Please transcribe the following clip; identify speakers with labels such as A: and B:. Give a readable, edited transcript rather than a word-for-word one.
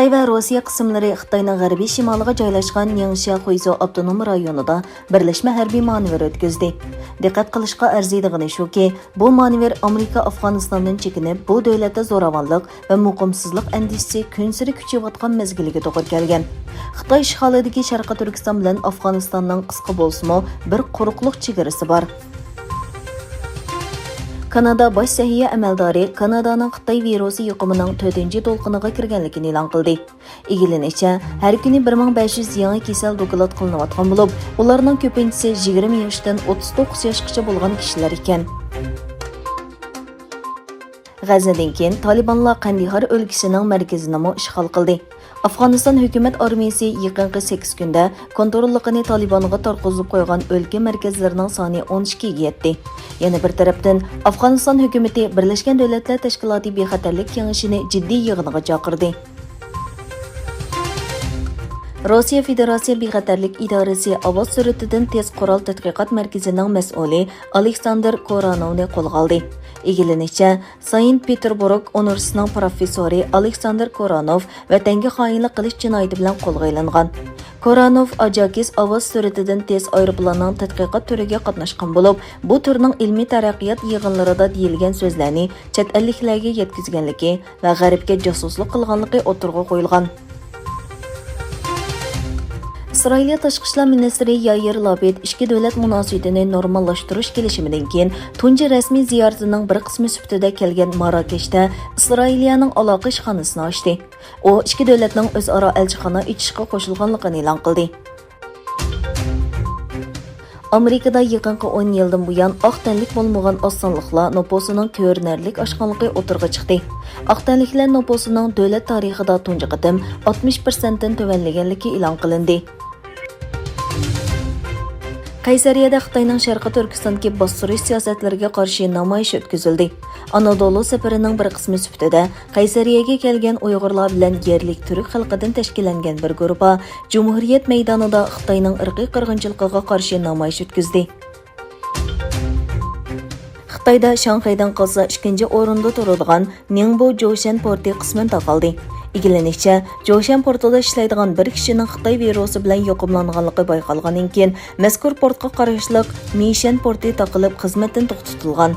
A: Xitay və Rusiya qismləri Xitayning غەربىي شىمالىغا جايلاشقان نىڭشيا خۇيزۇ ئاپتونوم رايونىدا بىرلەشمە ھەربىي مانېۋىر ئۆتكۈزدى. دىققەت قىلىشقا ئەرزىيدىغىنى شۇكى, bu مانېۋىر ئامېرىكا ئافغانىستاندىن چېكىنىپ, bu دۆلەتتە zo'ravonlik va muqimsizlik ئەندىشىسى كۈنسېرى kuchayotgan mezgiliga to'g'ri kelgan. Xitoy ishg'olidagi Sharqi Turkiston bilan Afg'onistonning qisqa bo'lsa-mu bir quruqlik chegarasi bor. Kanada bosh sahiya amaldori Kanadaning Xitoy virusi yuqumining 4-chi to'lqiniga kirganligini e'lon qildi. Egilanishicha, har kuni 1500 yangi kasal doklad qilinayotgan bo'lib, ularning ko'pinchisi 20 yoshdan 39 yoshgacha bo'lgan kishilar ekan. G'aznadan keyin Talibanlar Qandihar o'lkasining markazini ishg'ol qildi. Afg'oniston hukumat armiyasi yaqinqi 8 kunda kontrolligini Talibanga tarqatib qo'ygan o'lka markazlarining soni 12 ga yetdi. Yana bir tarafdan Afg'oniston hukumatı Birlashgan Dövlətlər Təşkilatı bexatarlik kengashini jiddiy yig'iniga chaqirdi. Rossiya Federatsiya bexatarlik idorasi ovoz suratidan tez qurol tadqiqot markazining mas'uli Aleksandr Koranovni qo'lga oldi. Egilanishicha, Sankt-Peterburg universitetining professori Aleksandr Koranov vatanga xoinlik qilish jinoyati bilan qo'lga olingan. Koranov Ajakis ovoz suratidan tez aeroplanning tadqiqot turiga qatnashgan bo'lib, bu turning ilmiy taraqqiyot yig'inlarida deyilgan so'zlarni chet elliklarga yetkazganligi va g'arbga josuslik qilganligi o'tirg'a qo'yilgan. İsrail Tashqi ishlar ministri Yair Lapid ikki davlat munosabatini normallashtirish kelishimidan keyin tunji rasmiy ziyaratining bir qismi sifatida kelgan Marokashda Isroiliyaning aloqa ishxonasini ochdi. U ikki davlatning o'zaro elchixona ochishga qo'shilganligini e'lon qildi. Amerikada yaqinqi 10 yildan buyon oq tanlik bo'lmagan osonliqlar noposining ko'rinarlik oshganligi o'tirg'a chiqdi. Oq tanliklar noposining davlat tarixida tunji qatim 60% dan tuvanlaganligi e'lon qilindi. قەيسەرىدە Xitayning Sharqi Turkistondagi bostirish siyosatlariga qarshi namayish o'tküzüldü. Anadolu safarining bir qismi sifatida Qaysariyaga kelgan Uyg'urlar bilan yerlik turk xalqidan tashkillangan bir guruh Cumhuriyet maydonida Xitoyning irqiy qirg'inchiligiga qarshi namayish o'tkazdi. Xitoyda Shanxaydan qolsa 2-chi o'rinda turadigan Ningbo Joushan porti qisman taqaldi. Egilanishicha, Joushan portida ishlaydigan bir kishining Xitoy virusi bilan yuqumlanganligi bayqalgandan keyin mazkur portga qarashliq Mishan porti taqilib xizmatdan to'xtatilgan.